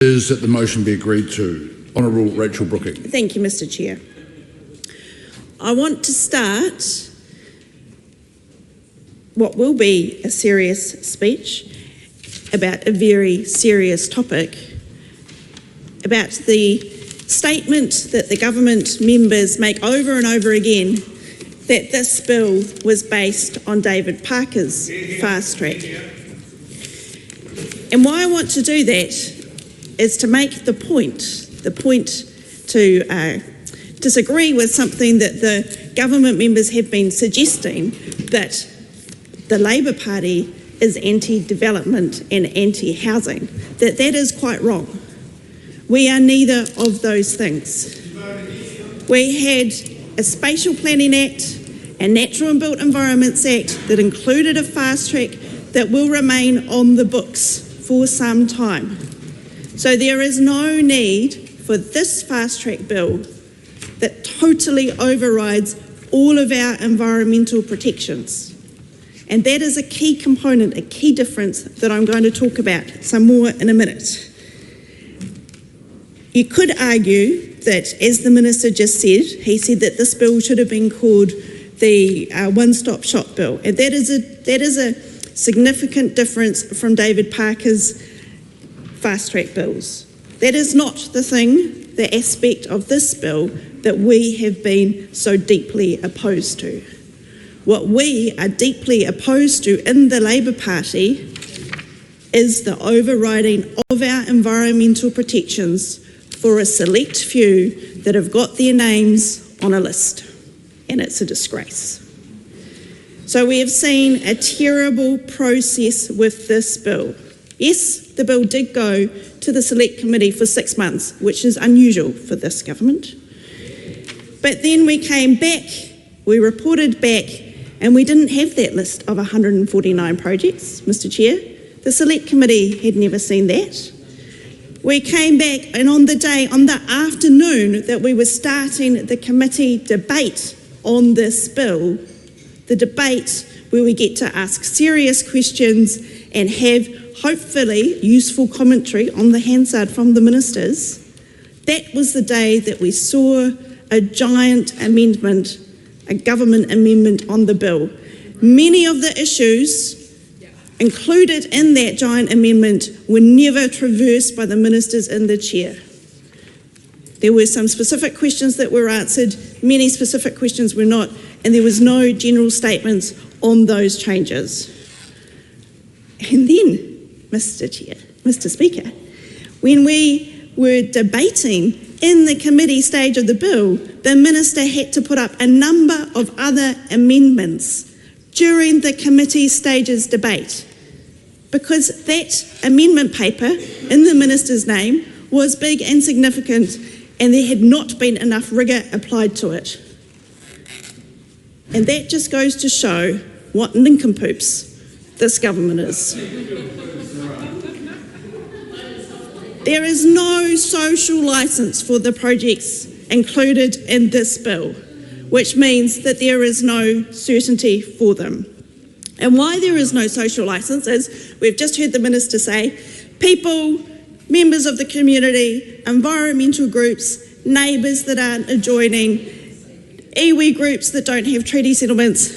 Is that the motion be agreed to. Honourable Rachel Brooking. Thank you, Mr. Chair. I want to start what will be a serious speech about a very serious topic, about the statement that the government members make over and over again that this bill was based on David Parker's fast track. And why I want to do that is to make the point to disagree with something that the government members have been suggesting, that the Labour Party is anti-development and anti-housing, that is quite wrong. We are neither of those things. We had a Spatial Planning Act, a Natural and Built Environments Act that included a fast track that will remain on the books for some time. So there is no need for this fast track bill that totally overrides all of our environmental protections. And that is a key component, a key difference that I'm going to talk about some more in a minute. You could argue that, as the Minister just said, he said that this bill should have been called the one-stop shop bill. And that is a significant difference from David Parker's fast track bills. That is not the aspect of this bill that we have been so deeply opposed to. What we are deeply opposed to in the Labour Party is the overriding of our environmental protections for a select few that have got their names on a list, and it's a disgrace. So we have seen a terrible process with this bill. Yes, the bill did go to the Select Committee for 6 months, which is unusual for this government. But then we came back, we reported back, and we didn't have that list of 149 projects, Mr. Chair. The Select Committee had never seen that. We came back, and on the afternoon that we were starting the committee debate on this bill, the debate where we get to ask serious questions and have hopefully useful commentary on the Hansard from the ministers, that was the day that we saw a giant amendment, a government amendment on the bill. Many of the issues included in that giant amendment were never traversed by the ministers in the chair. There were some specific questions that were answered, many specific questions were not, and there was no general statements on those changes. And then, Mr. Speaker, when we were debating in the committee stage of the bill, the minister had to put up a number of other amendments during the committee stages debate, because that amendment paper in the minister's name was big and significant, and there had not been enough rigour applied to it. And that just goes to show what nincompoops this government is. There is no social licence for the projects included in this bill, which means that there is no certainty for them. And why there is no social licence is, we've just heard the minister say, people, members of the community, environmental groups, neighbours that aren't adjoining, iwi groups that don't have treaty settlements,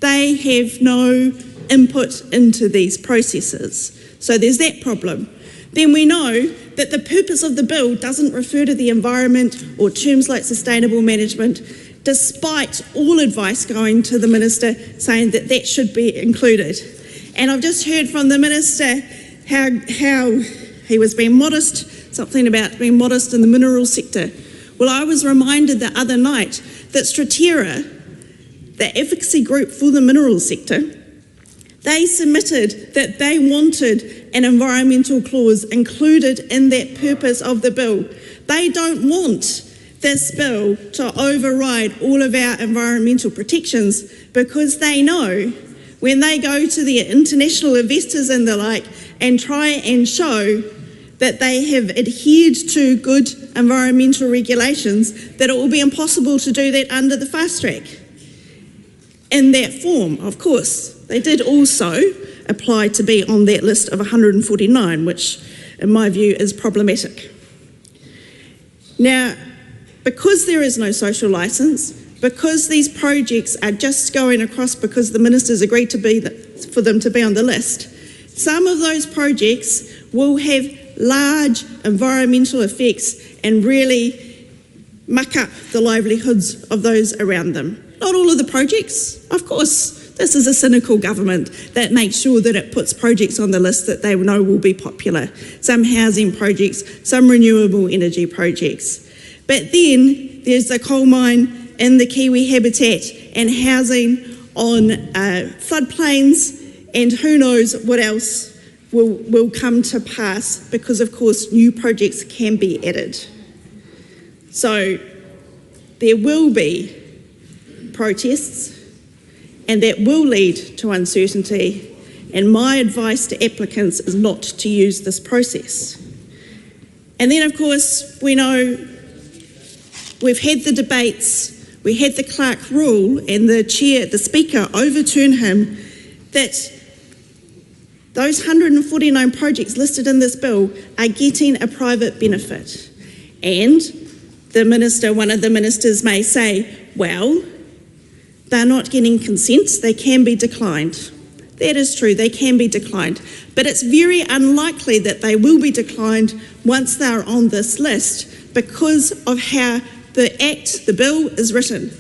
they have no input into these processes. So there's that problem. Then we know that the purpose of the bill doesn't refer to the environment or terms like sustainable management, despite all advice going to the minister saying that that should be included. And I've just heard from the minister how he was being modest, something about being modest in the mineral sector. Well, I was reminded the other night that Stratera, the advocacy group for the mineral sector, they submitted that they wanted an environmental clause included in that purpose of the bill. They don't want this bill to override all of our environmental protections, because they know when they go to the international investors and the like and try and show that they have adhered to good environmental regulations, that it will be impossible to do that under the fast track in that form. Of course, they did also apply to be on that list of 149, which in my view, is problematic. Now, because there is no social licence, because these projects are just going across because the ministers agreed for them to be on the list, some of those projects will have large environmental effects and really muck up the livelihoods of those around them. Not all of the projects, of course. This is a cynical government that makes sure that it puts projects on the list that they know will be popular. Some housing projects, some renewable energy projects. But then there's the coal mine in the Kiwi habitat and housing on floodplains, and who knows what else will come to pass because, of course, new projects can be added. So there will be protests, and that will lead to uncertainty, and my advice to applicants is not to use this process. And then, of course, we know we've had the debates, we had the Clark rule, and the Speaker overturn him, that those 149 projects listed in this bill are getting a private benefit. And one of the ministers may say, well, they're not getting consent, they can be declined. That is true, they can be declined. But it's very unlikely that they will be declined once they're on this list because of how the bill is written.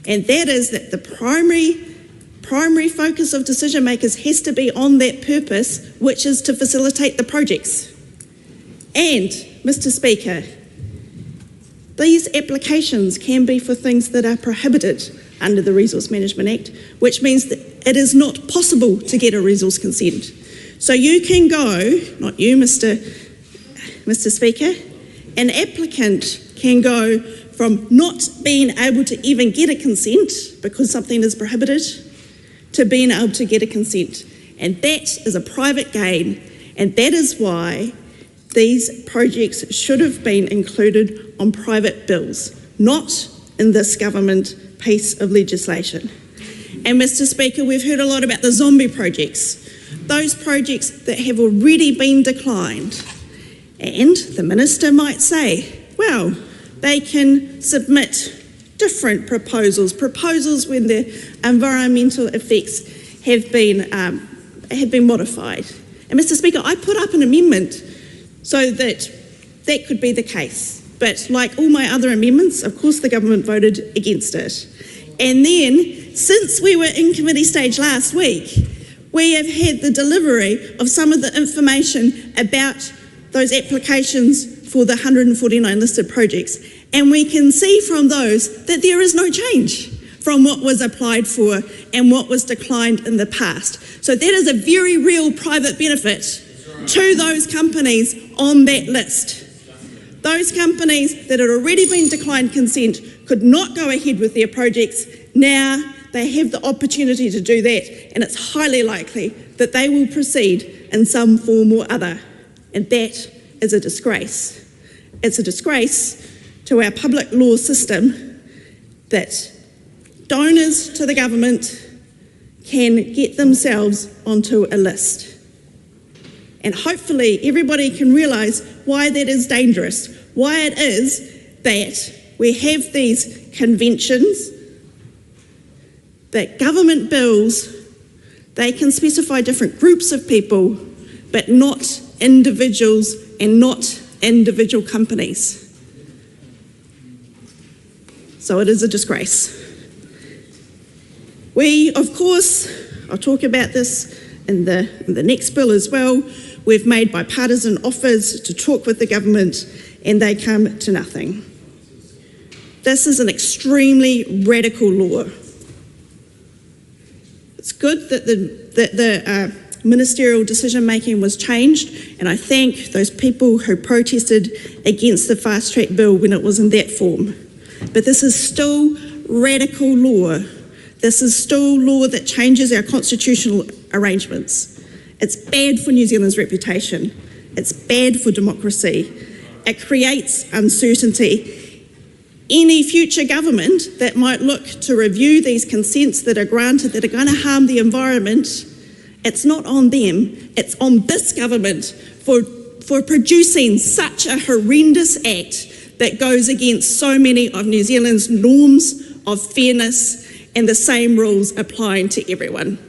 And that is that the primary focus of decision makers has to be on that purpose, which is to facilitate the projects. And, Mr. Speaker, these applications can be for things that are prohibited under the Resource Management Act, which means that it is not possible to get a resource consent. So you can go, not you, Mr. Speaker, an applicant can go from not being able to even get a consent because something is prohibited to being able to get a consent. And that is a private gain, and that is why these projects should have been included on private bills, not in this government piece of legislation. And Mr. Speaker, we've heard a lot about the zombie projects, those projects that have already been declined. And the minister might say, well, they can submit different proposals when the environmental effects have been modified. And Mr. Speaker, I put up an amendment so that that could be the case. But like all my other amendments, of course the government voted against it. And then, since we were in committee stage last week, we have had the delivery of some of the information about those applications for the 149 listed projects. And we can see from those that there is no change from what was applied for and what was declined in the past. So that is a very real private benefit to those companies on that list. Those companies that had already been declined consent could not go ahead with their projects. Now they have the opportunity to do that, and it's highly likely that they will proceed in some form or other. And that is a disgrace. It's a disgrace to our public law system that donors to the government can get themselves onto a list. And hopefully everybody can realise why that is dangerous, why it is that we have these conventions, that government bills, they can specify different groups of people, but not individuals and not individual companies. So it is a disgrace. We, of course, I'll talk about this in the next bill as well, we've made bipartisan offers to talk with the government and they come to nothing. This is an extremely radical law. It's good that the ministerial decision making was changed, and I thank those people who protested against the fast track bill when it was in that form. But this is still radical law. This is still law that changes our constitutional arrangements. It's bad for New Zealand's reputation. It's bad for democracy. It creates uncertainty. Any future government that might look to review these consents that are granted that are going to harm the environment, it's not on them, it's on this government for for producing such a horrendous act that goes against so many of New Zealand's norms of fairness and the same rules applying to everyone.